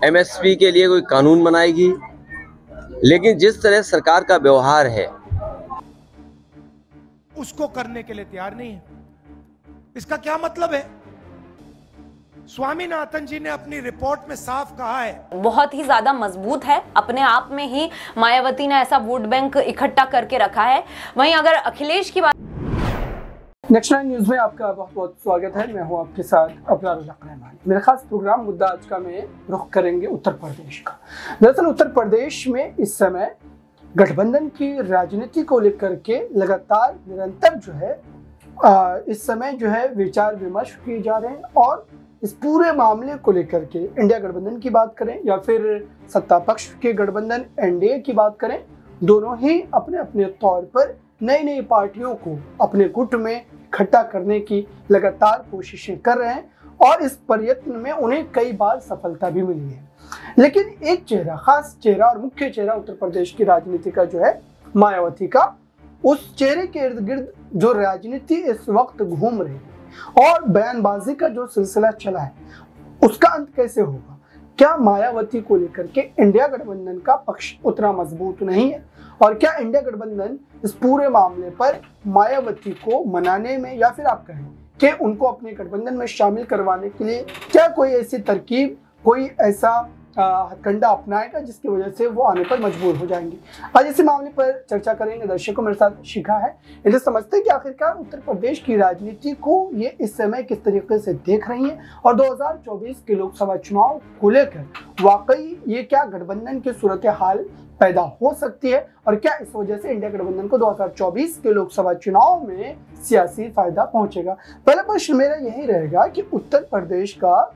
MSP के लिए कोई कानून बनाएगी, लेकिन जिस तरह सरकार का व्यवहार है उसको करने के लिए तैयार नहीं है। इसका क्या मतलब है? स्वामीनाथन जी ने अपनी रिपोर्ट में साफ कहा है, बहुत ही ज्यादा मजबूत है, अपने आप में ही मायावती ने ऐसा वोट बैंक इकट्ठा करके रखा है। वहीं अगर अखिलेश की बात, नेक्स्ट 9 न्यूज में आपका बहुत बहुत स्वागत है। मैं हूं आपके साथ अबरार रहमान। मेरा खास प्रोग्राम मुद्दा आज का में रुख करेंगे उत्तर प्रदेश का। दरअसल उत्तर प्रदेश में इस समय गठबंधन की राजनीति को लेकर के लगातार निरंतर जो है इस समय जो है विचार विमर्श किए जा रहे हैं और इस पूरे मामले को लेकर के इंडिया गठबंधन की बात करें या फिर सत्ता पक्ष के गठबंधन एनडीए की बात करें, दोनों ही अपने अपने तौर पर नई नई पार्टियों को अपने गुट में इकट्ठा करने की लगातार कोशिशें कर रहे हैं और इस प्रयत्न में उन्हें कई बार सफलता भी मिली है। लेकिन एक चेहरा, खास चेहरा और मुख्य चेहरा उत्तर प्रदेश की राजनीति का जो है मायावती का, उस चेहरे के इर्द गिर्द जो राजनीति इस वक्त घूम रही है और बयानबाजी का जो सिलसिला चला है उसका अंत कैसे होगा? क्या मायावती को लेकर के इंडिया गठबंधन का पक्ष उतना मजबूत नहीं है और क्या इंडिया गठबंधन इस पूरे मामले पर मायावती को मनाने में या फिर आप कहें कि उनको अपने गठबंधन में शामिल करवाने के लिए क्या कोई ऐसी तरकीब, कोई ऐसा हथकंडा अपनाएगा जिसकी वजह से वो आने पर मजबूर हो जाएंगे? आज इसी मामले पर चर्चा करेंगे। दर्शकों, मेरे साथ शिखा है। इसे समझते हैं कि आखिरकार उत्तर प्रदेश की राजनीति को ये इस समय किस तरीके से देख रही है और 2024 के लोकसभा चुनाव को लेकर वाकई ये क्या गठबंधन की सूरत हाल पैदा हो सकती है और क्या इस वजह से इंडिया गठबंधन को 2024 के लोकसभा चुनाव में सियासी फायदा पहुंचेगा? पहला प्रश्न मेरा यही रहेगा कि उत्तर प्रदेश का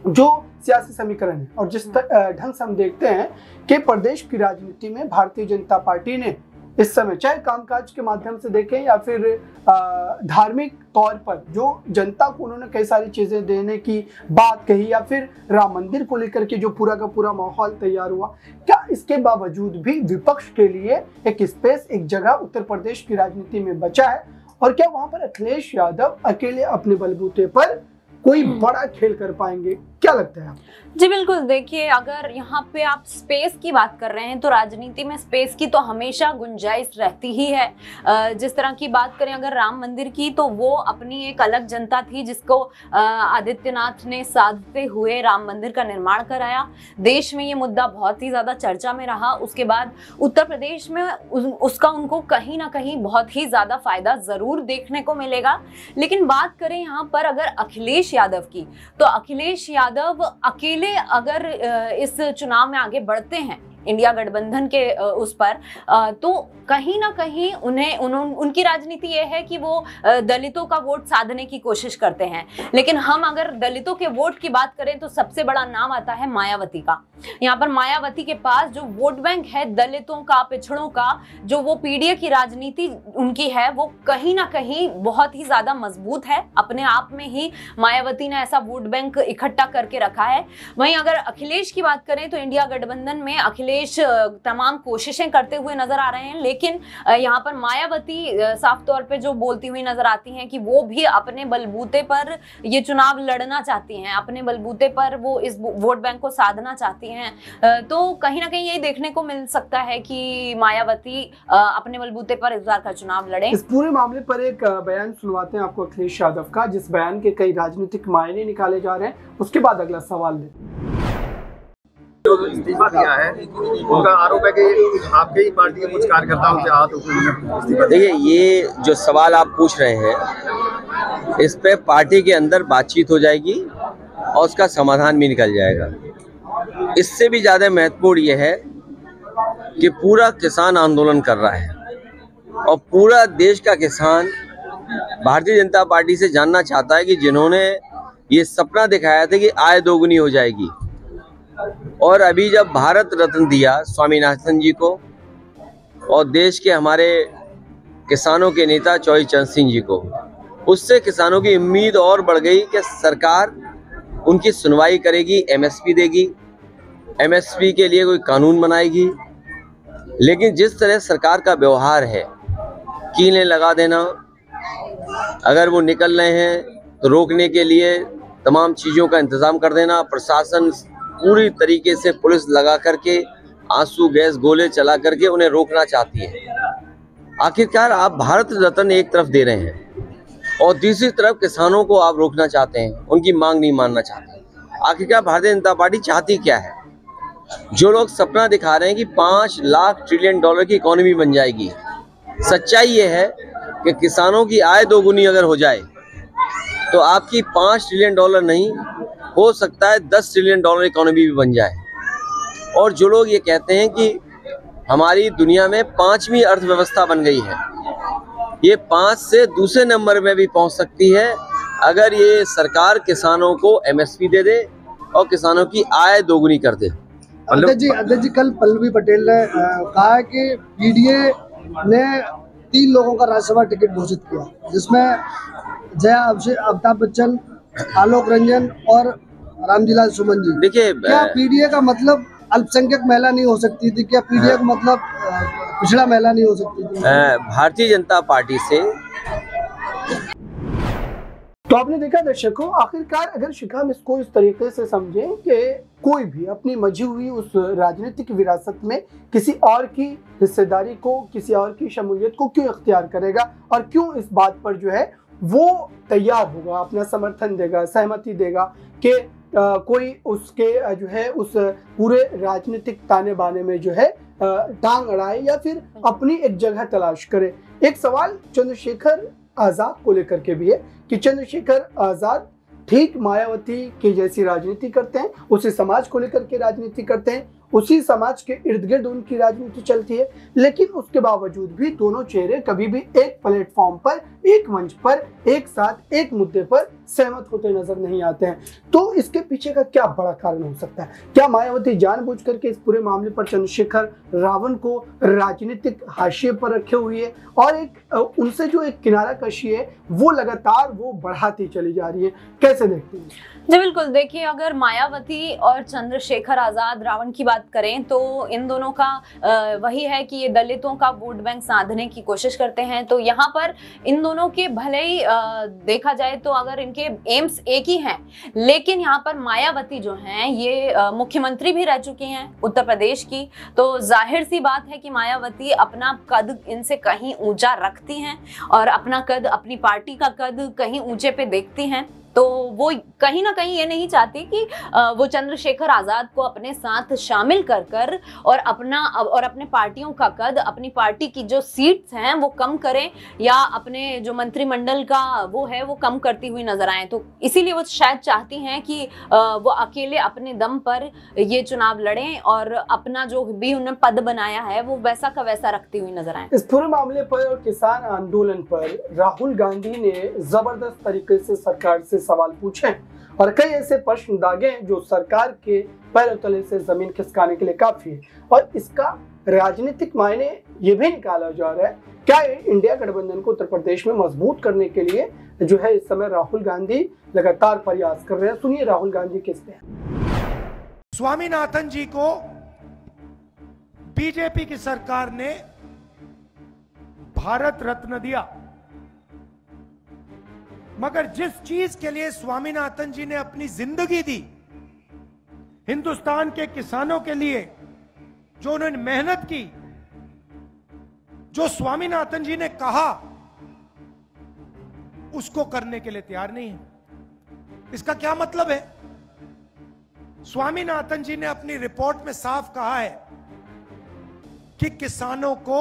जो सियासी समीकरण है और जिस ढंग से हम देखते हैं कि प्रदेश की राजनीति में भारतीय जनता पार्टी ने इस समय चाहे कामकाज के माध्यम से देखें या फिर धार्मिक तौर पर जो जनता को उन्होंने कई सारी चीजें देने की बात कही या फिर राम मंदिर को लेकर के जो पूरा का पूरा माहौल तैयार हुआ, क्या इसके बावजूद भी विपक्ष के लिए एक स्पेस, एक जगह उत्तर प्रदेश की राजनीति में बचा है और क्या वहां पर अखिलेश यादव अकेले अपने बलबूते पर कोई बड़ा खेल कर पाएंगे? क्या लगता है? जी बिल्कुल, देखिए अगर यहाँ पे आप स्पेस की बात कर रहे हैं तो राजनीति में स्पेस की तो हमेशा गुंजाइश रहती ही है। जिस तरह की बात करें अगर राम मंदिर की, तो वो अपनी एक अलग जनता थी जिसको आदित्यनाथ ने साधते हुए राम मंदिर का निर्माण कराया। देश में ये मुद्दा बहुत ही ज्यादा चर्चा में रहा। उसके बाद उत्तर प्रदेश में उसका उनको कहीं ना कहीं बहुत ही ज्यादा फायदा जरूर देखने को मिलेगा। लेकिन बात करें यहाँ पर अगर अखिलेश यादव की, तो अखिलेश यादव अकेले अगर इस चुनाव में आगे बढ़ते हैं इंडिया गठबंधन के उस पर, तो कहीं ना कहीं उनकी राजनीति ये है कि वो दलितों का वोट साधने की कोशिश करते हैं। लेकिन हम अगर दलितों के वोट की बात करें तो सबसे बड़ा नाम आता है मायावती का। यहाँ पर मायावती के पास जो वोट बैंक है दलितों का, पिछड़ों का, जो वो पीडीए की राजनीति उनकी है, वो कहीं ना कहीं बहुत ही ज्यादा मजबूत है। अपने आप में ही मायावती ने ऐसा वोट बैंक इकट्ठा करके रखा है। वहीं अगर अखिलेश की बात करें तो इंडिया गठबंधन में अखिलेश तमाम कोशिशें करते हुए नजर आ रहे हैं, लेकिन यहाँ पर मायावती साफ तौर पे जो बोलती हुई नजर आती हैं कि वो भी अपने बलबूते पर ये चुनाव लड़ना चाहती हैं, अपने बलबूते पर वो इस वोट बैंक को साधना चाहती हैं। तो कहीं ना कहीं यही देखने को मिल सकता है कि मायावती अपने बलबूते पर इस बार का चुनाव लड़े। इस पूरे मामले पर एक बयान सुनवाते हैं आपको अखिलेश यादव का, जिस बयान के कई राजनीतिक मायने निकाले जा रहे हैं। उसके बाद अगला सवाल लें। जो इस्तीफा दिया है उनका आरोप है कि आपके ही पार्टी के कुछ कार्यकर्ताओं के हाथ। देखिए, ये जो सवाल आप पूछ रहे हैं इस पे पार्टी के अंदर बातचीत हो जाएगी और उसका समाधान भी निकल जाएगा। इससे भी ज़्यादा महत्वपूर्ण ये है कि पूरा किसान आंदोलन कर रहा है और पूरा देश का किसान भारतीय जनता पार्टी से जानना चाहता है कि जिन्होंने ये सपना दिखाया था कि आय दोगुनी हो जाएगी और अभी जब भारत रत्न दिया स्वामीनाथन जी को और देश के हमारे किसानों के नेता चौधरी चरण सिंह जी को, उससे किसानों की उम्मीद और बढ़ गई कि सरकार उनकी सुनवाई करेगी, एमएसपी देगी, एमएसपी के लिए कोई कानून बनाएगी। लेकिन जिस तरह सरकार का व्यवहार है, कीलें लगा देना, अगर वो निकल रहे हैं तो रोकने के लिए तमाम चीज़ों का इंतज़ाम कर देना, प्रशासन पूरी तरीके से पुलिस लगा करके आंसू गैस गोले चला करके उन्हें रोकना चाहती है। आखिरकार आप भारत रत्न एक तरफ दे रहे हैं और दूसरी तरफ किसानों को आप रोकना चाहते हैं, उनकी मांग नहीं मानना चाहते। आखिरकार भारतीय जनता पार्टी चाहती क्या है? जो लोग सपना दिखा रहे हैं कि 5 लाख ट्रिलियन डॉलर की इकोनॉमी बन जाएगी, सच्चाई ये है कि किसानों की आय दोगुनी अगर हो जाए तो आपकी 5 ट्रिलियन डॉलर नहीं, हो सकता है 10 ट्रिलियन डॉलर इकोनॉमी भी बन जाए। और जो लोग ये कहते हैं कि हमारी दुनिया में 5वीं अर्थव्यवस्था बन गई है, ये 5 से दूसरे नंबर में भी पहुंच सकती है अगर ये सरकार किसानों को एमएसपी दे दे और किसानों की आय दोगुनी कर दे। अध्यक्ष जी, कल पल्लवी पटेल ने कहा है कि पीडीए ने 3 लोगों का राज्यसभा टिकट घोषित किया, जिसमें जया अमिताभ बच्चन, आलोक रंजन और रामजीलाल सुमन जी। देखिए, क्या पीडीए का मतलब अल्पसंख्यक महिला नहीं हो सकती थी? क्या पीडीए का मतलब पिछड़ा महिला नहीं हो सकती थी? भारतीय जनता पार्टी से तो आपने देखा दर्शकों, आखिरकार अगर शिखा हम इसको इस तरीके से समझें कि कोई भी अपनी मजी हुई उस राजनीतिक विरासत में किसी और की हिस्सेदारी को, किसी और की शमूलियत को क्यों इख्तियार करेगा और क्यों इस बात पर जो है वो तैयार होगा, अपना समर्थन देगा, सहमति देगा कि कोई उसके जो है उस पूरे राजनीतिक ताने बाने में जो है टांग अड़ाए या फिर अपनी एक जगह तलाश करे। एक सवाल चंद्रशेखर आजाद को लेकर के भी है कि चंद्रशेखर आजाद ठीक मायावती की जैसी राजनीति करते हैं, उसी समाज को लेकर के राजनीति करते हैं, उसी समाज के इर्द गिर्द उनकी राजनीति चलती है, लेकिन उसके बावजूद भी दोनों चेहरे कभी भी एक प्लेटफॉर्म पर, एक मंच पर, एक साथ एक मुद्दे पर सहमत होते नजर नहीं आते हैं। तो इसके पीछे का क्या बड़ा कारण हो सकता है? क्या मायावती जानबूझ करके इस पूरे मामले पर चंद्रशेखर रावण को राजनीतिक हाशिए पर रखे हुए है और एक उनसे जो एक किनारा कशी है वो लगातार वो बढ़ाती चली जा रही है? कैसे देखते हैं? जी बिल्कुल, देखिए अगर मायावती और चंद्रशेखर आजाद रावण की बात करें तो इन दोनों का वही है कि ये दलितों का वोट बैंक साधने की कोशिश करते हैं। तो यहाँ पर इन दोनों के भले ही देखा जाए तो अगर इनके एम्स एक ही हैं, लेकिन यहाँ पर मायावती जो हैं ये मुख्यमंत्री भी रह चुकी हैं उत्तर प्रदेश की, तो जाहिर सी बात है कि मायावती अपना कद इनसे कहीं ऊंचा रखती हैं और अपना कद, अपनी पार्टी का कद कहीं ऊंचे पे देखती हैं। तो वो कहीं ना कहीं ये नहीं चाहती कि वो चंद्रशेखर आजाद को अपने साथ शामिल कर कर और अपने पार्टियों का कद, अपनी पार्टी की जो सीट्स हैं वो कम करें या अपने जो मंत्रिमंडल का वो है वो कम करती हुई नजर आए। तो इसीलिए वो शायद चाहती हैं कि वो अकेले अपने दम पर ये चुनाव लड़ें और अपना जो भी उन्होंने पद बनाया है वो वैसा का वैसा रखती हुई नजर आए। इस पूरे मामले पर और किसान आंदोलन पर राहुल गांधी ने जबरदस्त तरीके से सरकार से सवाल पूछे और कई ऐसे प्रश्न दागे जो सरकार के पैरों तले से जमीन खिसकाने के लिए काफी है। और इसका राजनीतिक मायने ये भी निकाला जा रहा है, क्या इंडिया गठबंधन को उत्तर प्रदेश में मजबूत करने के लिए जो है इस समय राहुल गांधी लगातार प्रयास कर रहे हैं। सुनिए राहुल गांधी किस पे। स्वामीनाथन जी को बीजेपी की सरकार ने भारत रत्न दिया, मगर जिस चीज के लिए स्वामीनाथन जी ने अपनी जिंदगी दी, हिंदुस्तान के किसानों के लिए जो उन्होंने मेहनत की, जो स्वामीनाथन जी ने कहा उसको करने के लिए तैयार नहीं है। इसका क्या मतलब है? स्वामीनाथन जी ने अपनी रिपोर्ट में साफ कहा है कि किसानों को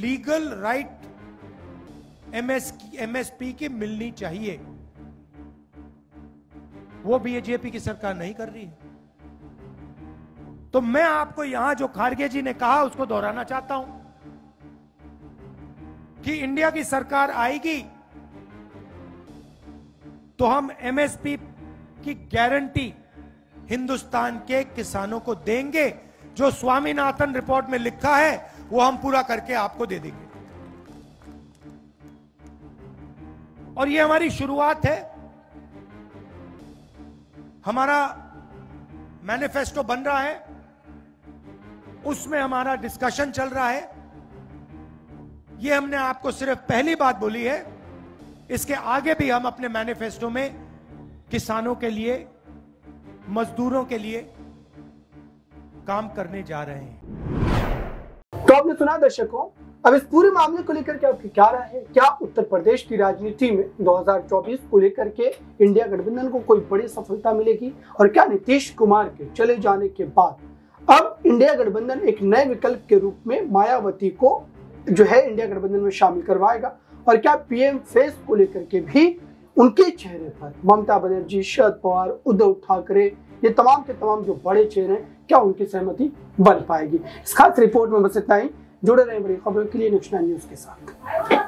लीगल राइट एमएसपी की मिलनी चाहिए। वो बीजेपी की सरकार नहीं कर रही है। तो मैं आपको यहां जो खारगे जी ने कहा उसको दोहराना चाहता हूं कि इंडिया की सरकार आएगी तो हम एमएसपी की गारंटी हिंदुस्तान के किसानों को देंगे। जो स्वामीनाथन रिपोर्ट में लिखा है वो हम पूरा करके आपको दे देंगे। और ये हमारी शुरुआत है। हमारा मैनिफेस्टो बन रहा है, उसमें हमारा डिस्कशन चल रहा है। ये हमने आपको सिर्फ पहली बात बोली है, इसके आगे भी हम अपने मैनिफेस्टो में किसानों के लिए मजदूरों के लिए काम करने जा रहे हैं। तो आपने सुना दर्शकों, अब इस पूरे मामले को लेकर के आपकी क्या राय है? क्या उत्तर प्रदेश की राजनीति में 2024 को लेकर के इंडिया गठबंधन को कोई बड़ी सफलता मिलेगी? और क्या नीतीश कुमार के चले जाने के बाद अब इंडिया गठबंधन एक नए विकल्प के रूप में मायावती को जो है इंडिया गठबंधन में शामिल करवाएगा? और क्या पीएम फेस को लेकर के भी उनके चेहरे पर ममता बनर्जी, शरद पवार, उद्धव ठाकरे, ये तमाम के तमाम जो बड़े चेहरे हैं, क्या उनकी सहमति बन पाएगी? इस खास रिपोर्ट में बस इतना ही। जुड़े रहें बड़ी खबरों के लिए नेक्स्ट 9 न्यूज के साथ।